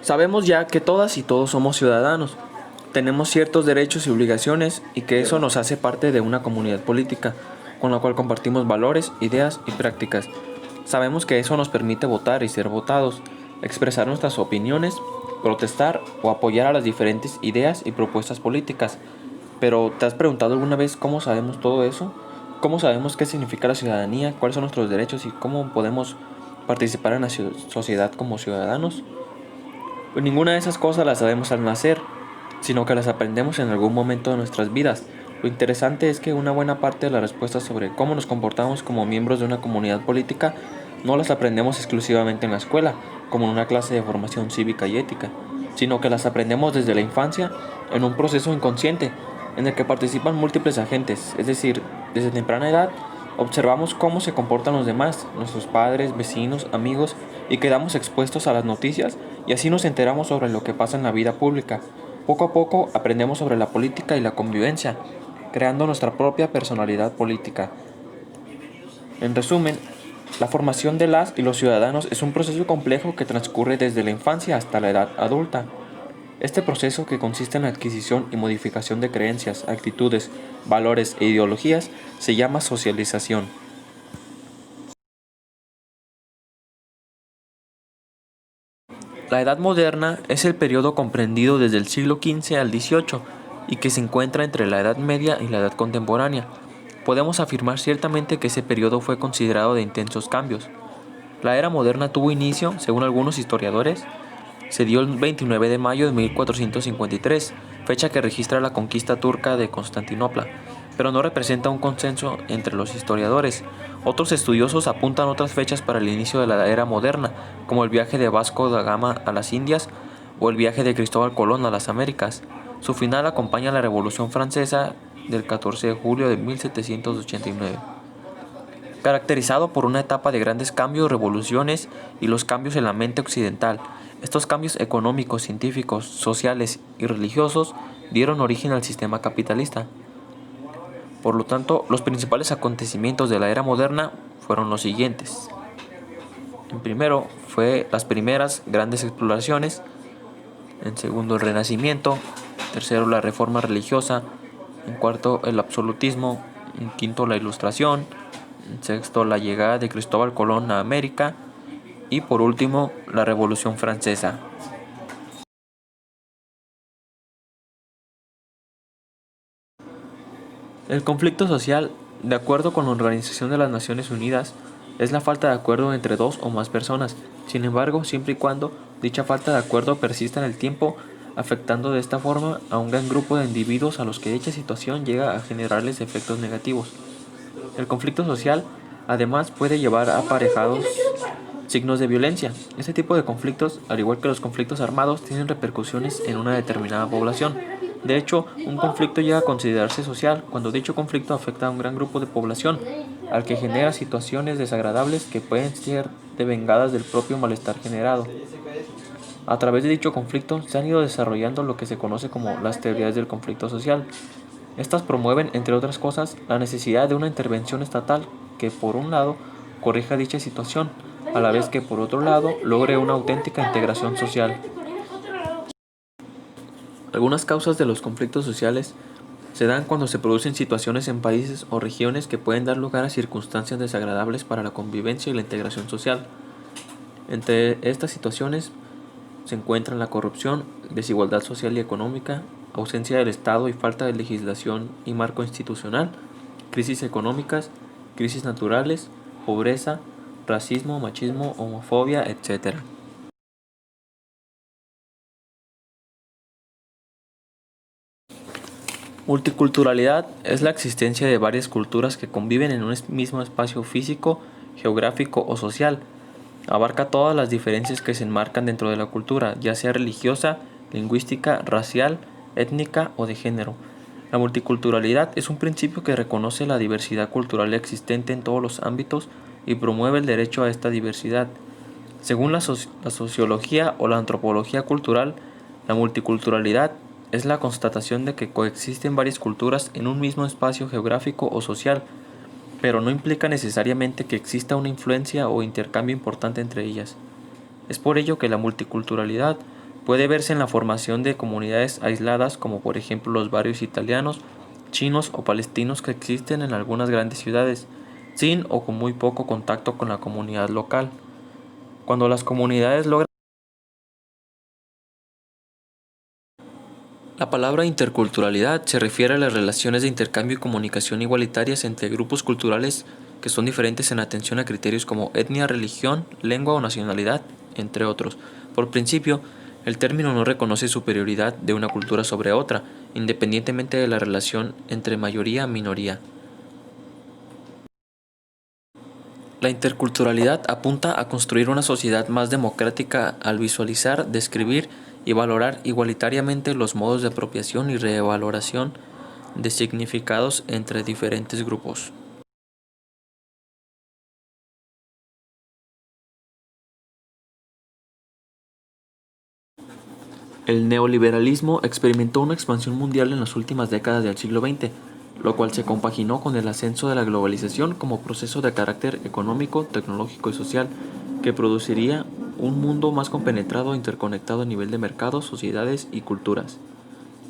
Sabemos ya que todas y todos somos ciudadanos, tenemos ciertos derechos y obligaciones y que eso nos hace parte de una comunidad política, con la cual compartimos valores, ideas y prácticas. Sabemos que eso nos permite votar y ser votados, expresar nuestras opiniones, protestar o apoyar a las diferentes ideas y propuestas políticas. Pero, ¿te has preguntado alguna vez cómo sabemos todo eso? ¿Cómo sabemos qué significa la ciudadanía? ¿Cuáles son nuestros derechos? ¿Y cómo podemos participar en la sociedad como ciudadanos? Pues ninguna de esas cosas las sabemos al nacer, sino que las aprendemos en algún momento de nuestras vidas. Lo interesante es que una buena parte de las respuestas sobre cómo nos comportamos como miembros de una comunidad política no las aprendemos exclusivamente en la escuela, como en una clase de formación cívica y ética, sino que las aprendemos desde la infancia en un proceso inconsciente en el que participan múltiples agentes, es decir, desde temprana edad observamos cómo se comportan los demás, nuestros padres, vecinos, amigos, y quedamos expuestos a las noticias y así nos enteramos sobre lo que pasa en la vida pública. Poco a poco aprendemos sobre la política y la convivencia, creando nuestra propia personalidad política. En resumen, la formación de las y los ciudadanos es un proceso complejo que transcurre desde la infancia hasta la edad adulta. Este proceso, que consiste en la adquisición y modificación de creencias, actitudes, valores e ideologías, se llama socialización. La Edad Moderna es el periodo comprendido desde el siglo XV al XVIII y que se encuentra entre la Edad Media y la Edad Contemporánea. Podemos afirmar ciertamente que ese periodo fue considerado de intensos cambios. La era moderna tuvo inicio, según algunos historiadores, se dio el 29 de mayo de 1453, fecha que registra la conquista turca de Constantinopla, pero no representa un consenso entre los historiadores. Otros estudiosos apuntan otras fechas para el inicio de la era moderna, como el viaje de Vasco da Gama a las Indias o el viaje de Cristóbal Colón a las Américas. Su final acompaña la Revolución Francesa del 14 de julio de 1789, caracterizado por una etapa de grandes cambios, revoluciones y los cambios en la mente occidental. Estos cambios económicos, científicos, sociales y religiosos dieron origen al sistema capitalista. Por lo tanto, los principales acontecimientos de la era moderna fueron los siguientes. En primero, fue las primeras grandes exploraciones. En segundo, el Renacimiento. En tercero, la reforma religiosa. En cuarto, el absolutismo. En quinto, la Ilustración. En sexto, la llegada de Cristóbal Colón a América. Y por último, la Revolución Francesa. El conflicto social, de acuerdo con la Organización de las Naciones Unidas, es la falta de acuerdo entre dos o más personas. Sin embargo, siempre y cuando dicha falta de acuerdo persista en el tiempo, afectando de esta forma a un gran grupo de individuos a los que dicha situación llega a generarles efectos negativos. El conflicto social, además, puede llevar aparejados signos de violencia. Este tipo de conflictos, al igual que los conflictos armados, tienen repercusiones en una determinada población. De hecho, un conflicto llega a considerarse social cuando dicho conflicto afecta a un gran grupo de población, al que genera situaciones desagradables que pueden ser devengadas del propio malestar generado. A través de dicho conflicto se han ido desarrollando lo que se conoce como las teorías del conflicto social. Estas promueven, entre otras cosas, la necesidad de una intervención estatal que, por un lado, corrija dicha situación, a la vez que, por otro lado, logre una auténtica integración social. Algunas causas de los conflictos sociales se dan cuando se producen situaciones en países o regiones que pueden dar lugar a circunstancias desagradables para la convivencia y la integración social. Entre estas situaciones se encuentran la corrupción, desigualdad social y económica, ausencia del Estado y falta de legislación y marco institucional, crisis económicas, crisis naturales, pobreza, racismo, machismo, homofobia, etc. Multiculturalidad es la existencia de varias culturas que conviven en un mismo espacio físico, geográfico o social. Abarca todas las diferencias que se enmarcan dentro de la cultura, ya sea religiosa, lingüística, racial, étnica o de género. La multiculturalidad es un principio que reconoce la diversidad cultural existente en todos los ámbitos y promueve el derecho a esta diversidad. Según la sociología o la antropología cultural, la multiculturalidad es la constatación de que coexisten varias culturas en un mismo espacio geográfico o social, pero no implica necesariamente que exista una influencia o intercambio importante entre ellas. Es por ello que la multiculturalidad puede verse en la formación de comunidades aisladas como por ejemplo los barrios italianos, chinos o palestinos que existen en algunas grandes ciudades, sin o con muy poco contacto con la comunidad local. Cuando las comunidades logran... La palabra interculturalidad se refiere a las relaciones de intercambio y comunicación igualitarias entre grupos culturales que son diferentes en atención a criterios como etnia, religión, lengua o nacionalidad, entre otros. Por principio, el término no reconoce superioridad de una cultura sobre otra, independientemente de la relación entre mayoría y minoría. La interculturalidad apunta a construir una sociedad más democrática al visualizar, describir y valorar igualitariamente los modos de apropiación y revaloración de significados entre diferentes grupos. El neoliberalismo experimentó una expansión mundial en las últimas décadas del siglo XX, lo cual se compaginó con el ascenso de la globalización como proceso de carácter económico, tecnológico y social, que produciría un mundo más compenetrado e interconectado a nivel de mercados, sociedades y culturas.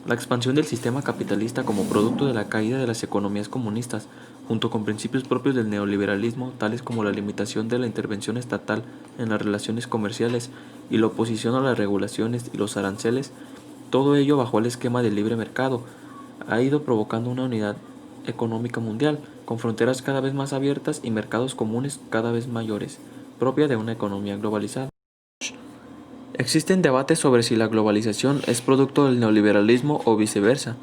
La expansión del sistema capitalista como producto de la caída de las economías comunistas, junto con principios propios del neoliberalismo, tales como la limitación de la intervención estatal en las relaciones comerciales y la oposición a las regulaciones y los aranceles, todo ello bajo el esquema del libre mercado, ha ido provocando una unidad económica mundial, con fronteras cada vez más abiertas y mercados comunes cada vez mayores, propia de una economía globalizada. Existen debates sobre si la globalización es producto del neoliberalismo o viceversa,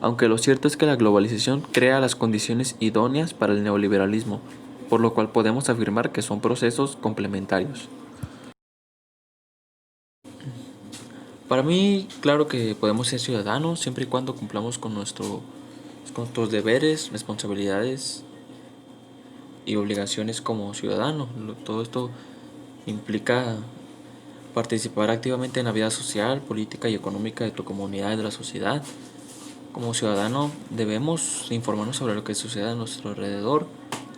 aunque lo cierto es que la globalización crea las condiciones idóneas para el neoliberalismo, por lo cual podemos afirmar que son procesos complementarios. Para mí, claro que podemos ser ciudadanos siempre y cuando cumplamos con con nuestros deberes, responsabilidades y obligaciones como ciudadano. Todo esto implica participar activamente en la vida social, política y económica de tu comunidad y de la sociedad. Como ciudadano debemos informarnos sobre lo que sucede a nuestro alrededor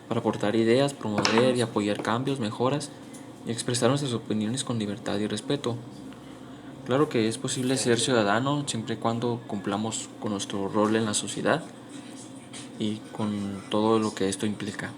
para aportar ideas, promover y apoyar cambios, mejoras y expresar nuestras opiniones con libertad y respeto. Claro que es posible ser ciudadano siempre y cuando cumplamos con nuestro rol en la sociedad y con todo lo que esto implica.